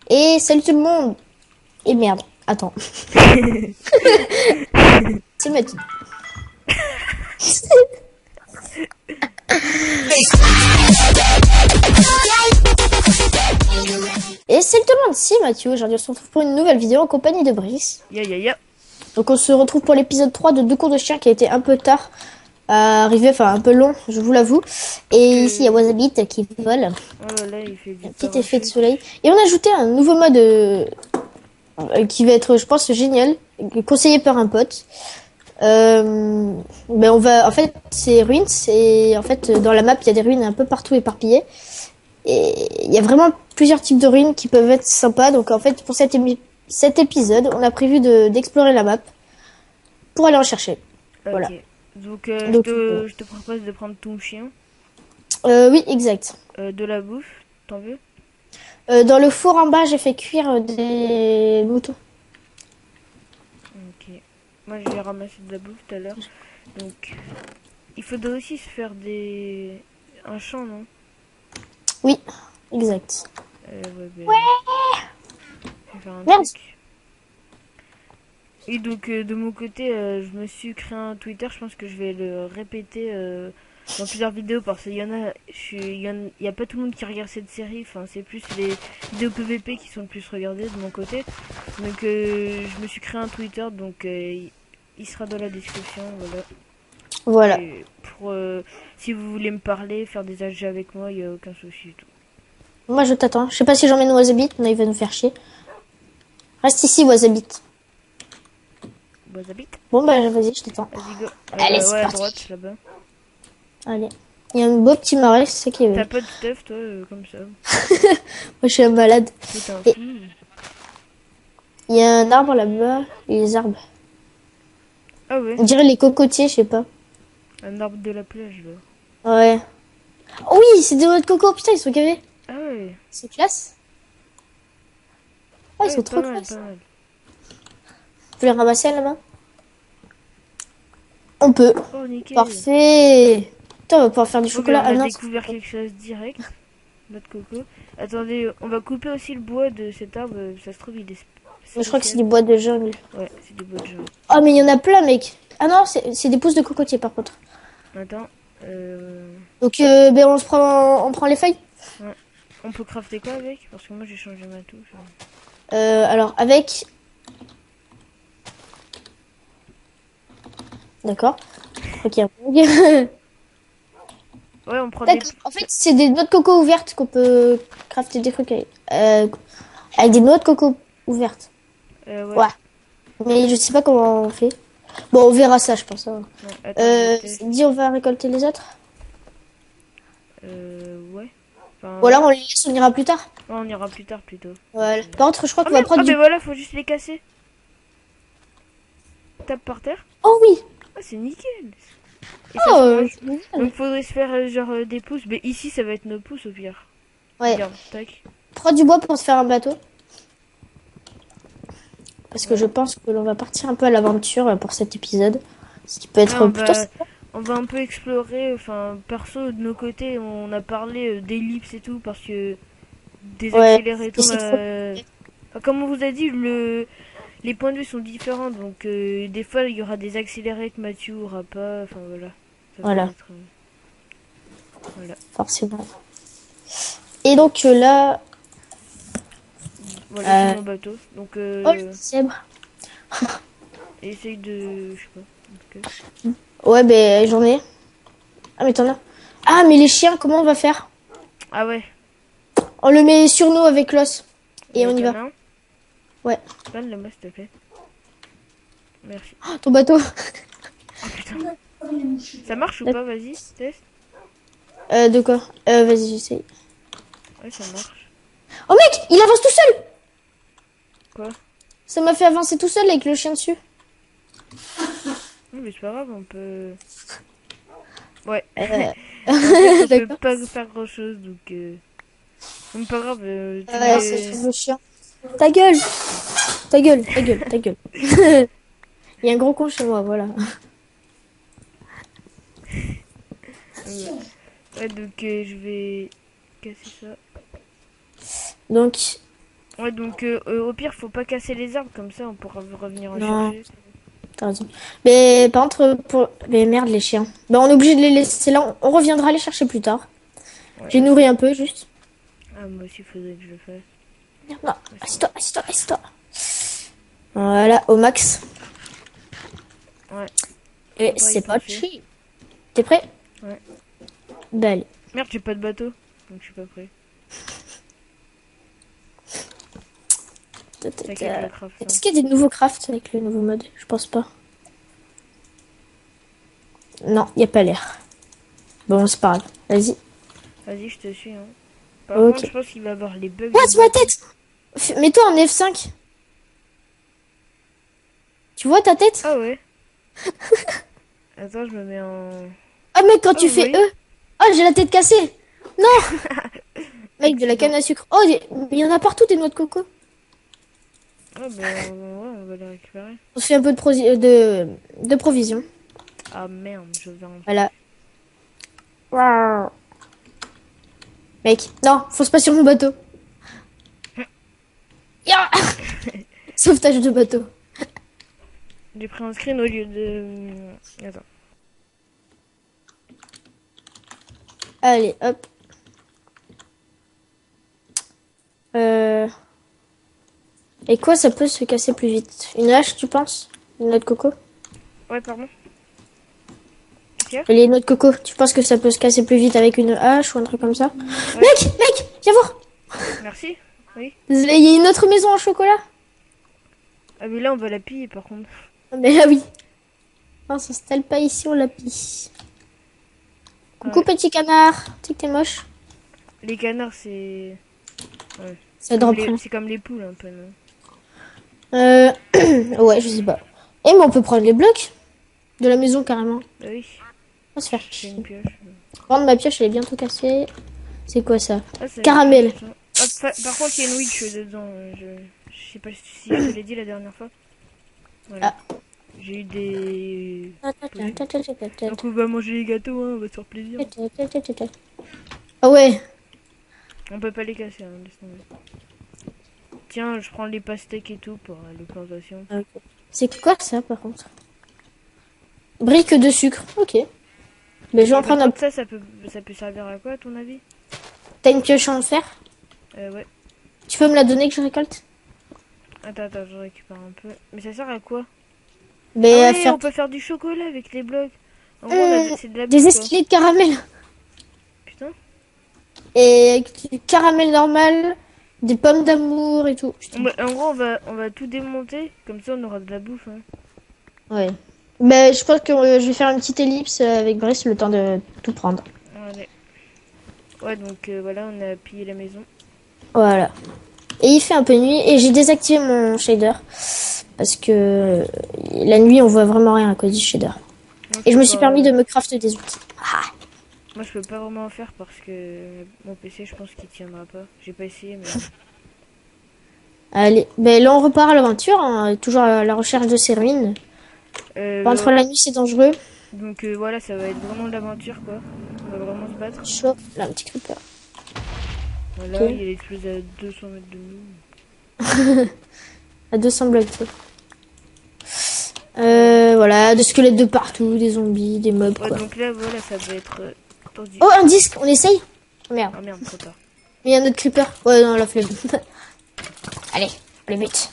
Et salut tout le monde. Et merde, attends. C'est Mathieu. Et salut tout le monde, c'est Mathieu. Aujourd'hui on se retrouve pour une nouvelle vidéo en compagnie de Brice. Ya. Donc on se retrouve pour l'épisode 3 de Deux cours de chien qui a été un peu tard à arriver, enfin un peu long, je vous l'avoue. Et ici il y a Wasabit qui vole. Oh là, il fait du Un petit effet de parachute. soleil. Et on a ajouté un nouveau mode qui va être, je pense, génial, conseillé par un pote. Ben on va, en fait, c'est ruines. Et en fait, dans la map, il y a des ruines un peu partout éparpillées. Et il y a vraiment plusieurs types de ruines qui peuvent être sympas. Donc en fait, pour cet épisode, on a prévu d'explorer la map pour aller en chercher. Voilà. Ok. Donc, Donc, je te propose de prendre ton chien, oui, exact. de la bouffe. T'en veux? Dans le four en bas, j'ai fait cuire des moutons. Ok. Moi, j'ai ramassé de la bouffe tout à l'heure. Donc, il faudrait aussi se faire un champ, non? Oui, exact. Ouais, ben, je vais faire un Merde. truc. Et donc, de mon côté, je me suis créé un Twitter. Je pense que je vais le répéter dans plusieurs vidéos parce qu'il y en a, il y a pas tout le monde qui regarde cette série. Enfin, c'est plus les vidéos PVP qui sont le plus regardées de mon côté. Donc, je me suis créé un Twitter. Donc, il sera dans la description. Voilà. Voilà. Et pour si vous voulez me parler, faire des AG avec moi, il n'y a aucun souci. Tout. Moi, je t'attends. Je sais pas si j'emmène Wasabit, mais il va nous faire chier. Reste ici, Wasabit. Bon, habite. Bon, bah, vas-y, je t'attends. Vas-y, go. Allez, c'est Ouais, à parti. droite, là-bas. Allez. Il y a un beau petit marais, c'est ça qui est T'as vrai. pas de stuff, toi, comme ça. Moi, je suis un malade. Toi, t'es un Et fou. il y a un arbre là-bas. Et les arbres. Ah ouais, On dirait les cocotiers, je sais pas. un arbre de la plage, là. Ouais. Oh oui, c'est des noix de coco. Putain, ils sont gavés. Ah ouais, C'est classe. Ah, ils ouais, sont pas trop mal, classe. pas mal. On peut les ramasser à la main? On peut. Oh, nickel. Parfait. Putain, on va pouvoir faire du Bon, ben, chocolat. on Ah a non, découvert quelque chose direct. Notre coco. Attendez, on va couper aussi le bois de cet arbre. Ça se trouve, il est je crois que c'est du spécial. bois de jungle. Ouais, c'est du bois de jaune. Oh, mais il y en a plein, mec. Ah non, c'est des pousses de cocotier, par contre. Attends, Donc, ben, on prend les feuilles. ouais. On peut crafter quoi avec? Parce que moi, j'ai changé ma touche. Alors, avec... D'accord. Ok. Ouais, on prend des... D'accord. En fait, c'est des noix de coco ouvertes qu'on peut crafter des trucs avec des noix de coco ouvertes. Ouais. Ouais. Mais je sais pas comment on fait. Bon, on verra ça, je pense, hein. Ouais, attends, je teste. Dis, on va récolter les autres. Ouais. Enfin, Ou ouais. alors on les laisse, on ira plus tard. Ouais, on ira plus tard plutôt. Voilà. Par contre, je crois Oh qu'on va merde! prendre Ah ben du... voilà, faut juste les casser. Tape par terre. Oh oui. Ah, c'est nickel. Et ça Oh, se mange. c'est génial. Donc faudrait se faire genre des pouces. Mais ici, ça va être nos pouces au pire. Ouais. Regarde, tac. Prends du bois pour se faire un bateau. Parce que Ouais. je pense que l'on va partir un peu à l'aventure pour cet épisode. Ce qui peut Ouais, être plutôt sympa. on va un peu explorer. Enfin, perso, de nos côtés, on a parlé d'ellipse et tout parce que des Ouais. accélérés et Et tout. c'est trop... Enfin, comme on vous a dit, les points de vue sont différents. Donc, des fois, il y aura des accélérés que Mathieu aura pas. Enfin, voilà. Ça peut Voilà. être. Voilà. Forcément. Et donc là... Voilà, c'est Euh... mon bateau. Donc, Oh, le zèbre. essaye de. Je sais pas. En tout cas. Ouais, ben j'en ai. Ah, mais t'en as. Ah, mais les chiens, comment on va faire? Ah ouais, On le met sur nous avec l'os. Et on y t'en va. as un? Ouais. Donne-le moi, s'il te plaît. Merci. Oh, ton bateau. Oh putain. Ça marche ou pas? Vas-y, teste. De quoi? Vas-y, j'essaye. Ouais, ça marche. Oh, mec, il avance tout seul. Quoi? Ça m'a fait avancer tout seul avec le chien dessus. Non, mais c'est pas grave, on peut. Ouais. Euh... En fait, on peut D'accord. pas faire grand chose, donc. C'est pas grave, tu Ouais, c'est mets. sur le chien. Ta gueule. Ta gueule, ta gueule, ta gueule. Il y a un gros con chez moi, voilà. Ouais, ouais, donc je vais casser ça. Donc, Ouais, donc au pire, faut pas casser les arbres, comme ça on pourra revenir en Non, chercher. t'as raison. Mais par contre, pour les merdes, les chiens. Bah, on est obligé de les laisser là. On reviendra les chercher plus tard. Ouais, J'ai nourri un peu, juste. ah, moi aussi, faudrait que je le fasse. Merde, non, Ouais, c'est assis-toi, assis-toi, assis-toi. Voilà, au max. bon. Ouais, Et on va y c'est pas penser. cheap. T'es prêt? Ouais. Bah, allez. Merde, j'ai pas de bateau, donc je suis pas prêt. T'inquiète, je le craft. Est-ce qu'il y a des nouveaux crafts avec le nouveau mode? Je pense pas. Non, y a pas l'air. Bon, c'est pas grave. Vas-y. Vas-y, je te suis. Hein. Par contre, Ok. je pense qu'il va y avoir les bugs Quoi, de c'est ma bateau. tête? Mets-toi en F5. Tu vois ta tête? Ah ouais. Attends, je me mets en... Ah, mec, quand Ah tu fais oui. E. Oh, j'ai la tête cassée. Non, mec, de la canne Accident. à sucre. Oh, il y en a partout des noix de coco. Ah bah ouais, on va les récupérer. On se fait un peu de provisions. Ah merde, je vais en... Voilà. Waouh. Mec, non, fonce pas sur mon bateau. Ya. Sauvetage de bateau. J'ai pris un screen au lieu de... Attends. Allez, hop. Et quoi, ça peut se casser plus vite? Une hache, tu penses? Une noix de coco? Ouais, pardon. Qu'est-ce Et les noix de coco, tu penses que ça peut se casser plus vite avec une hache ou un truc comme ça? qu'il y a? Ouais, Mec, viens voir! merci. Oui. Désolé, il y a une autre maison en chocolat? Ah mais là, on va la piller, par contre. Ah, mais là, oui. Non, on s'installe pas ici, on la pille. Coucou, Ouais. petit canard. Tu sais que t'es moche. Les canards, c'est... Ouais. Ça drop rien. C'est comme les poules, un peu, non? Ouais, je sais pas. Eh, mais on peut prendre les blocs de la maison carrément. Bah oui. On va se faire J'ai chier. une pioche. Par contre, ma pioche, elle est bientôt cassée. C'est quoi ça? Ah, c'est Caramel. Ah, par contre, il y a une witch dedans. Je sais pas si je te l'ai dit la dernière fois. Voilà. Ah. J'ai eu des... Donc on va manger les gâteaux, hein, on va se faire plaisir. Ah ouais. On peut pas les casser, hein, laisse tomber. Tiens, je prends les pastèques et tout pour les plantations. C'est quoi ça par contre? Brique de sucre. Ok. Mais je vais en prendre un. Ça, ça peut servir à quoi, à ton avis? T'as une pioche en fer? Ouais. Tu peux me la donner que je récolte? Attends, je récupère un peu. Mais ça sert à quoi? Mais Ah à ouais, faire on peut faire du chocolat avec les blocs. En gros, c'est de la des bouffe, quoi. escaliers de caramel. Putain. Et avec du caramel normal, des pommes d'amour et tout. Putain. En gros, on va tout démonter. Comme ça, on aura de la bouffe, hein. Ouais. Mais je pense que je vais faire une petite ellipse avec Brice le temps de tout prendre. Allez. Ouais, donc voilà, on a pillé la maison. Voilà. Et il fait un peu nuit et j'ai désactivé mon shader parce que la nuit on voit vraiment rien à cause du shader. Moi, Et je peux me suis pas- permis de me crafter des outils. Ah. Moi, je peux pas vraiment en faire parce que mon PC, je pense qu'il tiendra pas. J'ai pas essayé, mais... Allez, ben là on repart à l'aventure, hein, toujours à la recherche de ces ruines. Entre la nuit c'est dangereux. Donc voilà, ça va être vraiment de l'aventure, quoi. On va vraiment se battre. Chaud, là un petit creeper. Voilà, Ok. il explose à 200 mètres de nous. À 200 blocs. Voilà, des squelettes de partout, des zombies, des mobs Ouais, quoi. donc là, voilà, ça va être... tendu. Oh, un disque, on essaye. Oh, merde, Ah merde, trop tard. mais il y a un autre creeper. Ouais, non, la flemme. Allez, le but.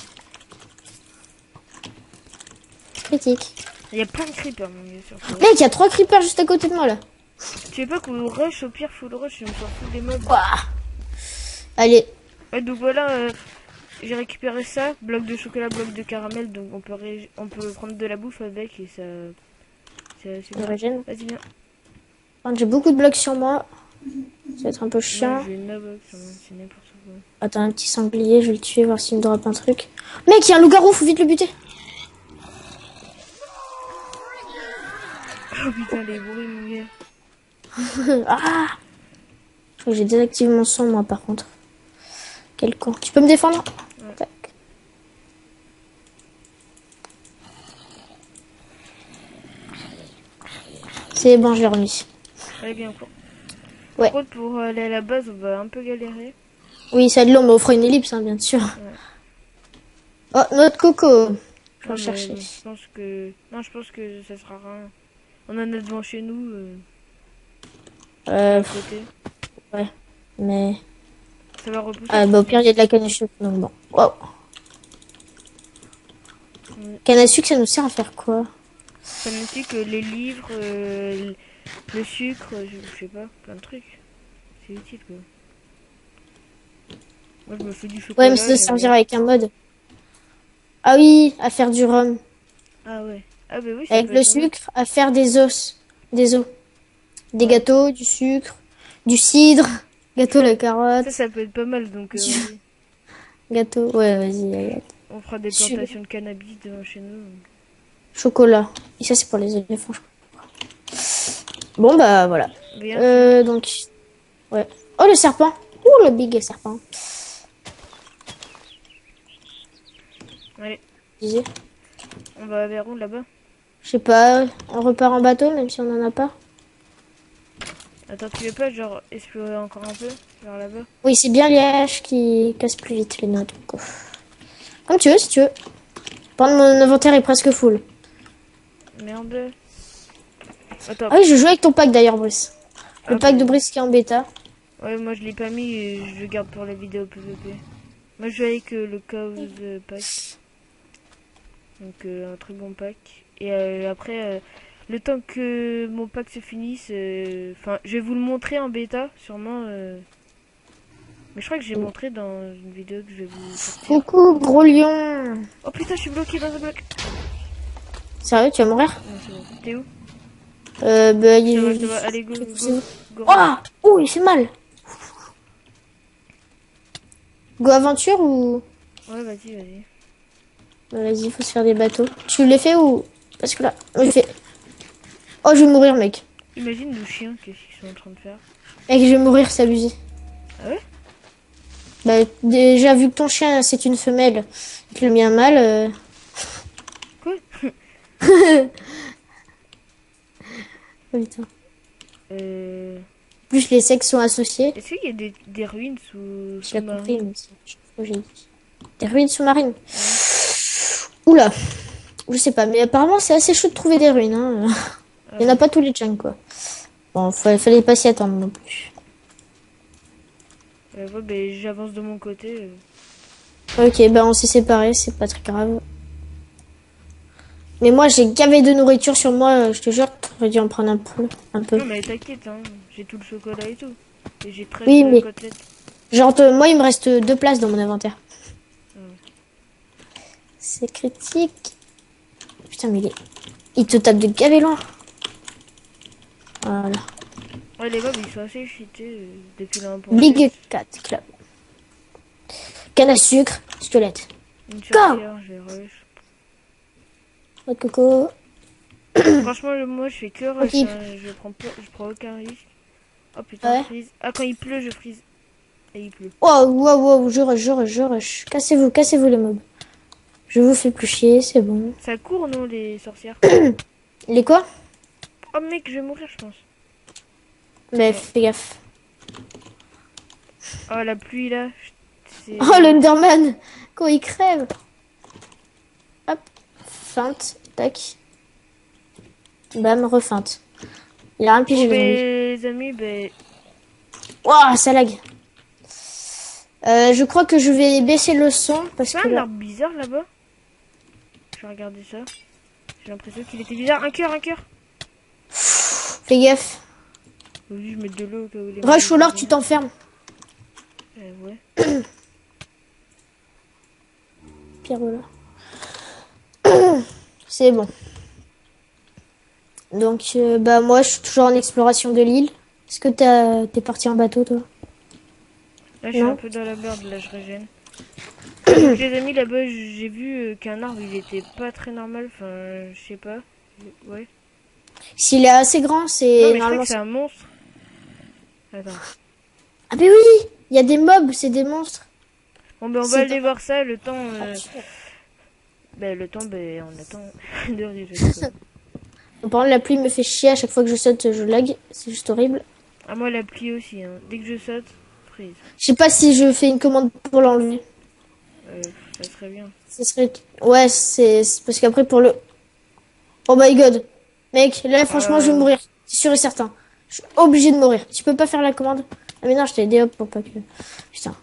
Critique. Il y a plein de creepers, mon gars, surtout. Mec, il y a 3 creepers juste à côté de moi là. Tu sais pas qu'on rush, au pire, full rush, je me s'en fous des mobs. Ouah. Allez, Ouais, donc voilà, j'ai récupéré ça, bloc de chocolat, bloc de caramel, donc on peut prendre de la bouffe avec et ça... C'est bien. régène. Vas-y, viens. J'ai beaucoup de blocs sur moi. Ça va être un peu chiant. Non, j'ai une box, c'est n'importe quoi. Attends, un petit sanglier, je vais le tuer, voir s'il me drop un truc. Mec, il y a un loup-garou, faut vite le buter. Oh putain, les bruits, mon gars. Ah, je crois que j'ai désactivé mon son, moi, par contre. Quel con. Tu peux me défendre? Ouais. Tac. C'est bon, je l'ai remis. Allez, bien quoi. Ouais. Par contre, pour aller à la base, on va un peu galérer. Oui, ça de long, mais on fera une ellipse, hein, bien sûr. Oh, notre coco. Je vais Ah, en chercher. je pense que... Non, je pense que ça sera rien. On en a devant chez nous, à Pff, côté. ouais. Mais... Ça va repousser, Ah, je bah, au pense. pire, il y a de la canne à sucre. Donc bon. Wow. Mm. Canne à sucre, ça nous sert à faire quoi? Ça me dit que les livres, le sucre, je sais pas, plein de trucs. C'est utile, quoi. Moi, je me fais du Ouais, mais ça chocolat, doit j'aime servir bien. avec un mode. Ah oui, à faire du rhum. Ah ouais. Ah bah oui, ça Avec peut le être pas mal. sucre, à faire des os. Des os. Des Ouais. gâteaux, du sucre, du cidre. Gâteau à la carotte. Ça peut être pas mal, donc Du vas-y. gâteau. Ouais, vas-y. On fera des Su- plantations de cannabis devant chez nous. Chocolat. Et ça, c'est pour les éléphants, je crois. Bon, bah, voilà. Viens, suis-moi. Donc, ouais. Oh, le serpent. Ouh, le big serpent. Allez, Je disais. on va vers où, là-bas? Je sais pas, on repart en bateau, même si on en a pas. Attends, tu veux pas, genre, explorer encore un peu vers là-bas? Oui, c'est bien Liège qui casse plus vite les notes. Donc, comme tu veux, si tu veux. Pendant mon inventaire est presque full. Merde. Attends. Ah oui, je joue avec ton pack d'ailleurs, Brice. Le Ah pack de bah, Brice qui est en bêta. ouais, moi je l'ai pas mis et je le garde pour la vidéo PVP. Moi je joue avec le Chaos Pack. Donc un très bon pack. Et après, le temps que mon pack se finisse, enfin, je vais vous le montrer en bêta, sûrement. Mais je crois que j'ai montré dans une vidéo que je vais vous sortir. Coucou, gros lion. Oh putain, je suis bloqué dans un bloc. Sérieux, tu vas mourir? Non, c'est bon. T'es où? Bah, Ça va. Allez, go, go, go. Oh, ouh, il fait mal. Go aventure ou... Ouais, vas-y, vas-y. Bah, vas-y, faut se faire des bateaux. Tu les fais ou... Parce que là, je fais... Oh, je vais mourir, mec. Imagine nos chiens, qu'est-ce qu'ils sont en train de faire. Mec, je vais mourir, c'est abusé. Ah ouais? Bah, déjà, vu que ton chien, c'est une femelle, et que le mien, mâle... Quoi? Oh, putain. euh... Plus les sexes sont associés. Est-ce qu'il y a des ruines Je l'ai compris, sous-marines? mais c'est ce que j'ai dit. Des ruines sous-marines. Oula. Je sais pas, mais apparemment, c'est assez chaud de trouver des ruines. Hein. Ah Il y en a ouais. pas tous les junks, quoi. Bon, fallait pas s'y attendre non plus. Ouais, ben, j'avance de mon côté. Ok, bah on s'est séparés, c'est pas très grave. Mais moi, j'ai gavé de nourriture sur moi, je te jure, j'aurais dû en prendre un peu. Non, mais t'inquiète, hein. J'ai tout le chocolat et tout. Et j'ai 13 Oui, mais côtelettes. genre, moi, il me reste 2 places dans mon inventaire. Ah ouais. C'est critique. Putain, mais il te tape de gavé loin. Voilà. Ouais, les mobs, ils sont assez cheatés depuis Big l'importance. Cat Club. Canne à sucre, squelette. Une sorcière, j'ai rush. Pas de coco. Franchement, moi, je fais que rush. Ok. Hein. Je prends aucun risque. Oh putain, Ouais. freeze. Ah, quand il pleut, je freeze. Et il pleut. Wow, wow, wow, je rush. Cassez-vous les mobs. Je vous fais plus chier, c'est bon. Ça court, non, les sorcières? Les quoi? Oh mec, je vais mourir, je pense. Mais fais gaffe. Oh, la pluie, là. C'est... Oh, l'Underman! Quand il crève! Hop. Feinte. Tac. Bam, refeinte. Il a rien pigé devant lui. les amis, ben... Waouh, ça lag. Je crois que je vais baisser le son parce C'est que un là... arbre bizarre, là-bas. Je vais regarder ça. J'ai l'impression qu'il était bizarre. Un cœur, un cœur. Fais gaffe. Vas-y, je mets de l'eau au cas où les Rush ou mobs, alors tu t'enfermes. ouais. Pierre là. C'est bon. Donc, bah moi, je suis toujours en exploration de l'île. Est-ce que t'es parti en bateau, toi? Là, je suis Non. un peu dans la merde, là, je régène. Donc, les amis, là-bas, j'ai vu qu'un arbre, il était pas très normal. Enfin, je sais pas. Ouais. S'il est assez grand, Non, c'est mais je crois normalement... que c'est un monstre. Attends. Ah mais oui! Il y a des mobs, c'est des monstres. Bon, ben, on C'est va aller dans- voir ça. Le temps... ben, on attend de réfléchir, quoi. Par contre, la pluie me fait chier à chaque fois que je saute, je lag. C'est juste horrible. Ah, moi, la pluie aussi, hein. Dès que je saute, freeze. Je sais pas si je fais une commande pour l'enlever. Euh, ça serait bien. Ce serait... Ouais, c'est parce qu'après pour le... Oh my god. Mec, là franchement je vais mourir. C'est sûr et certain. Je suis obligé de mourir. Tu peux pas faire la commande? Ah mais non, je t'ai aidé hop pour pas que... Putain.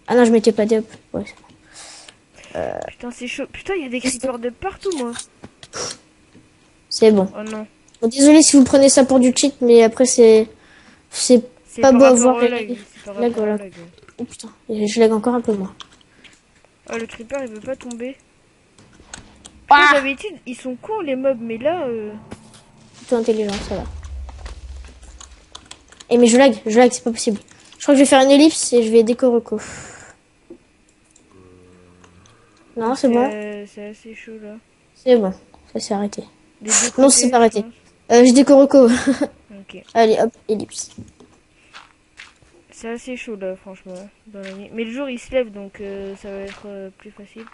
Ah non, je m'étais pas dit hop. Ouais. Putain, c'est chaud. Putain, il y a des creepers de partout, moi. C'est bon. Oh non. Bon, désolé si vous prenez ça pour du cheat, mais après c'est C'est pas par beau à rapport voir. au lag. C'est par Lag, rapport au voilà. lag. Oh putain, et je lag encore un peu moins. Oh, le creeper, il veut pas tomber. Ah, D'habitude, ils sont cons, les mobs, mais là... plutôt intelligent, ça va. Eh mais je lag, c'est pas possible. Je crois que je vais faire une ellipse et je vais décoroco. Non, c'est bon. C'est assez chaud, là. C'est bon, ça s'est arrêté. Des deux Non, côtés, c'est pas arrêté. je pense. Je décoroco. Ok. Allez, hop, ellipse. C'est assez chaud, là, franchement, dans la nuit. Mais le jour, il se lève, donc ça va être plus facile.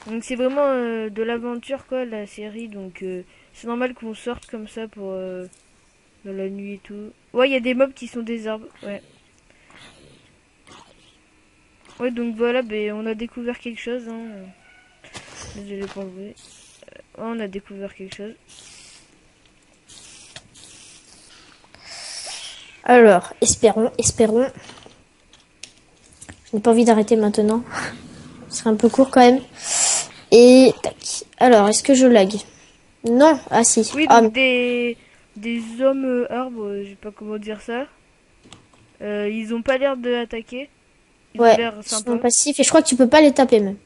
Donc c'est vraiment de l'aventure, quoi, la série. Donc c'est normal qu'on sorte comme ça pour dans la nuit et tout. Ouais, il y a des mobs qui sont des arbres, ouais. Ouais, donc voilà, ben, on a découvert quelque chose, hein. Désolé pour le bruit. Ouais, on a découvert quelque chose. Alors, espérons. Je n'ai pas envie d'arrêter maintenant. Ce serait un peu court quand même. Et tac. Alors, est-ce que je lag? Non. Ah si. Oui, Ah, donc des hommes arbres, je sais pas comment dire ça. Ils ont pas l'air de attaquer. Ils ont ouais. l'air Ils sont sympas. passifs et je crois que tu peux pas les taper même.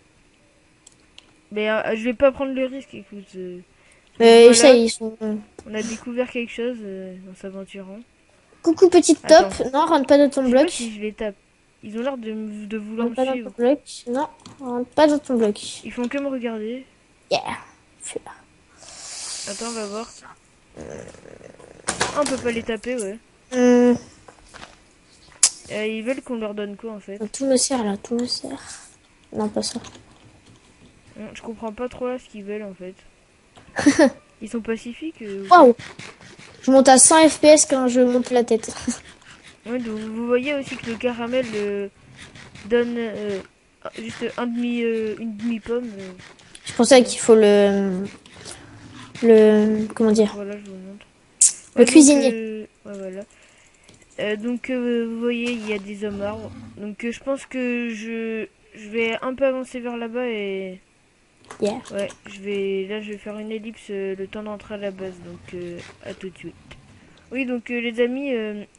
Mais je vais pas prendre le risque, écoute. Mais ça, Voilà, ils sont... on a découvert quelque chose en s'aventurant. Coucou petite top. Attends, Non, rentre pas dans ton je sais pas bloc. si je les tape. Ils ont l'air de vouloir Rentre me pas dans ton suivre. bloc. Non, rentre pas dans ton bloc. Ils font que me regarder. Yeah. Fais-la. Attends, on va voir. Ah, on peut pas les taper, ouais. Hum, Ils veulent qu'on leur donne quoi, en fait? tout me sert là, tout me sert. Non, pas ça. Je comprends pas trop là ce qu'ils veulent, en fait. Ils sont pacifiques ou quoi? Waouh. Je monte à 100 FPS quand je monte la tête. Ouais, donc vous voyez aussi que le caramel donne juste une demi-pomme. C'est pour ça qu'il faut comment dire, Voilà, je vous montre. le Ouais, donc, cuisinier. ouais, voilà. Donc vous voyez, il y a des hommes arbres. Donc je pense que je vais un peu avancer vers là-bas et Yeah. ouais, je vais faire une ellipse le temps d'entrer à la base. Donc à tout de suite. Oui, donc les amis,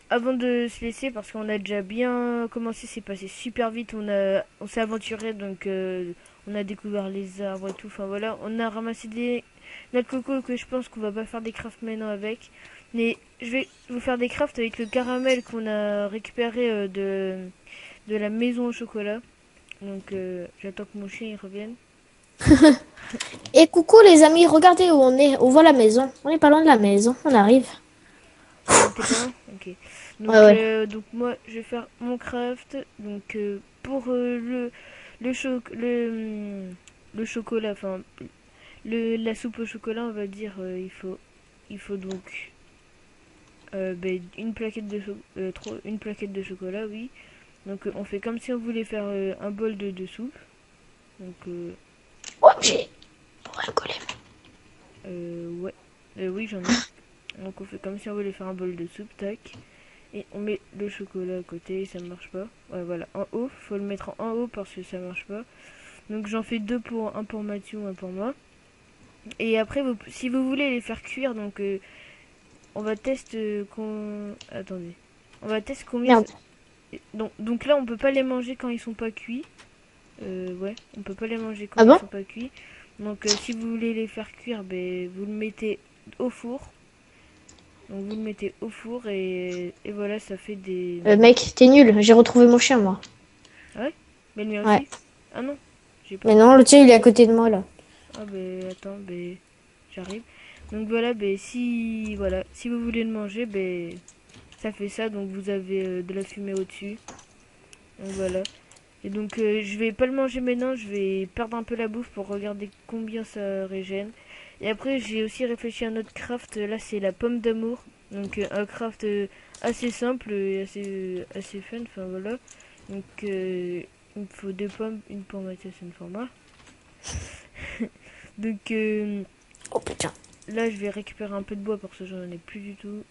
avant de se laisser, parce qu'on a déjà bien commencé, c'est passé super vite, on s'est aventuré, donc on a découvert les arbres et tout, enfin voilà, on a ramassé des noix de coco que je pense qu'on va pas faire des crafts maintenant avec, mais je vais vous faire des crafts avec le caramel qu'on a récupéré de la maison au chocolat, donc j'attends que mon chien il revienne. Et coucou les amis, regardez où on est. On voit la maison. On est pas loin de la maison. On arrive. T'es pas loin? Ok. Donc, Ouais, ouais. donc moi je vais faire mon craft. Donc pour le chocolat, enfin la soupe au chocolat, on va dire, il faut donc une plaquette une plaquette de chocolat, oui. Donc on fait comme si on voulait faire un bol de soupe. Donc OMG. Pour un golem. ouais. Oui, j'en ai. Donc on fait comme si on voulait faire un bol de soupe, tac. Et on met le chocolat à côté, ça marche pas. Ouais, voilà, en haut, faut le mettre en haut parce que ça marche pas. Donc j'en fais deux pour un pour Mathieu, un pour moi. Et après, si vous voulez les faire cuire, donc on va tester attendez. On va tester combien. Merde. Donc là, on peut pas les manger quand ils sont pas cuits. Ouais, on peut pas les manger quand Ah ils bon? sont pas cuits. Donc si vous voulez les faire cuire, ben, vous le mettez au four. Donc vous le mettez au four et voilà, ça fait des... Mec, t'es nul. J'ai retrouvé mon chien moi. Ah ouais? Mais le mien Ouais. aussi? Ah non, j'ai pas. Mais non, le tien il est à côté de moi là. Ah ben attends, ben j'arrive. Donc voilà, ben si vous voulez le manger, ben ça fait ça. Donc vous avez de la fumée au-dessus. Donc voilà. Et donc je vais pas le manger maintenant, je vais perdre un peu la bouffe pour regarder combien ça régène. Et après j'ai aussi réfléchi à un autre craft, là c'est la pomme d'amour. Donc un craft assez simple et assez fun, enfin voilà. Donc il me faut 2 pommes, une pour Mathias et une pour moi. Donc Oh putain. là je vais récupérer un peu de bois parce que j'en ai plus du tout.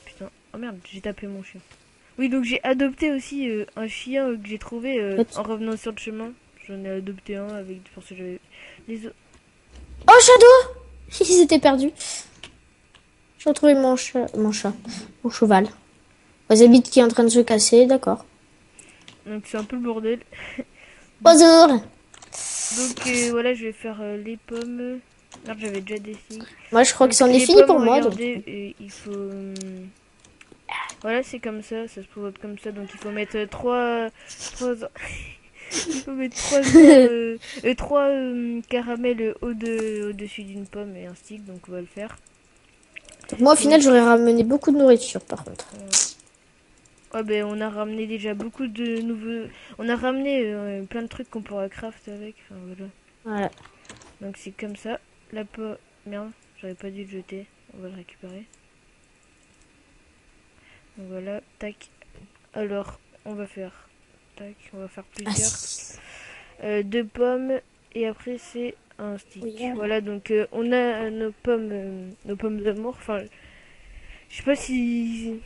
Putain, oh merde, j'ai tapé mon chien. Oui, donc j'ai adopté aussi un chien que j'ai trouvé en revenant sur le chemin. J'en ai adopté un avec parce que j'avais les os. Oh, Shadow! Ils étaient perdus. J'ai retrouvé mon cheval. Zabit qui est en train de se casser, d'accord. Donc c'est un peu le bordel. Bonjour! Donc voilà, je vais faire les pommes. Merde, j'avais déjà des signes. Moi, je crois Donc, que c'en est les fini pommes, pour moi. Donc... regardez, il faut... voilà, c'est comme ça se provoque comme ça. Donc il faut mettre 3... il faut mettre 3 caramels au-dessus d'une pomme et un stick. Donc on va le faire. Moi, au final, j'aurais ramené beaucoup de nourriture, par contre. Ouais, ben on a ramené déjà beaucoup de nouveaux... On a ramené plein de trucs qu'on pourra craft avec. Enfin, voilà. Voilà. Donc c'est comme ça. La pomme... Merde, j'aurais pas dû le jeter. On va le récupérer. Donc voilà, tac. Alors, on va faire... Tac, on va faire plusieurs. 2 pommes. Et après, c'est un stick. Oui. Voilà, donc on a nos pommes d'amour. Enfin, je sais pas si...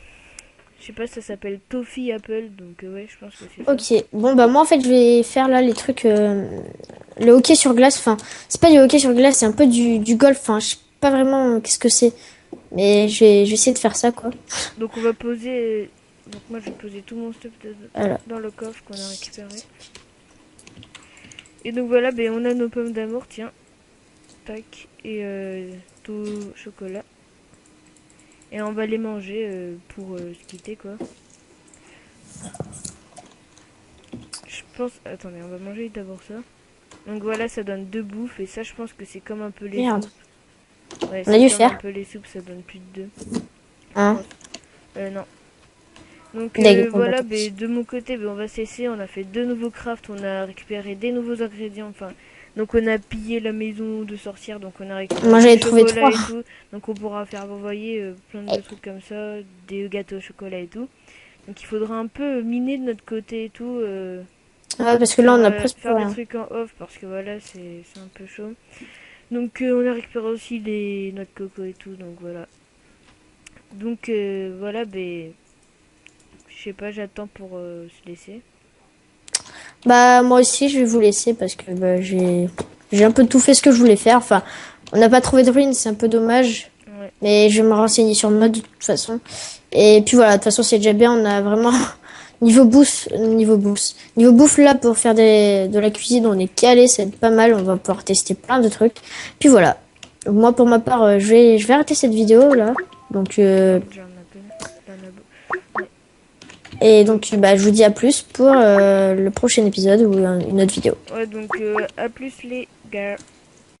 Je sais pas si ça s'appelle Toffee Apple. Donc ouais, je pense que c'est ça. Ok. Bon, bah moi, en fait, je vais faire là les trucs... le hockey sur glace. Enfin, c'est pas du hockey sur glace, c'est un peu du golf. Enfin, je sais pas vraiment qu'est-ce que c'est. Mais je vais essayer de faire ça, quoi. Donc on va poser... Donc moi, je vais poser tout mon stuff Voilà. dans le coffre qu'on a récupéré. Et donc voilà, ben, on a nos pommes d'amour, tiens. Tac. Et tout chocolat. Et on va les manger pour se quitter, quoi. Je pense... Attendez, on va manger d'abord ça. Donc voilà, ça donne 2 bouffes. Et ça, je pense que c'est comme un peu les Merde. soupes. Ouais, On a c'est dû comme faire. un peu les soupes, ça donne plus de 2. Hein. Non. Donc voilà, D'accord. ben, de mon côté, ben, on va cesser. On a fait 2 nouveaux crafts. On a récupéré des nouveaux ingrédients. Enfin, donc on a pillé la maison de sorcière. Donc on a récupéré Moi, du j'avais trouvé chocolat 3. et tout. Donc on pourra faire, vous voyez, plein de trucs comme ça. Des gâteaux au chocolat et tout. Donc il faudra un peu miner de notre côté et tout. Ouais, parce que là, on a presque plus Faire des rien. trucs en off parce que voilà, c'est un peu chaud. Donc on a récupéré aussi les noix de coco et tout. Donc voilà. Donc voilà, ben... Je sais pas, j'attends pour se laisser. Bah, moi aussi, je vais vous laisser parce que bah, j'ai un peu tout fait ce que je voulais faire. Enfin, on n'a pas trouvé de ruines, c'est un peu dommage. Ouais. Mais je vais me renseigner sur le mode de toute façon. Et puis voilà, de toute façon, c'est déjà bien. On a vraiment niveau bouffe là pour faire de la cuisine, on est calé, c'est pas mal. On va pouvoir tester plein de trucs. Puis voilà. Moi, pour ma part, je vais arrêter cette vidéo là. Donc, J'en appelle. Ouais. et donc, bah, je vous dis à plus pour le prochain épisode ou une autre vidéo. Ouais, donc à plus les gars.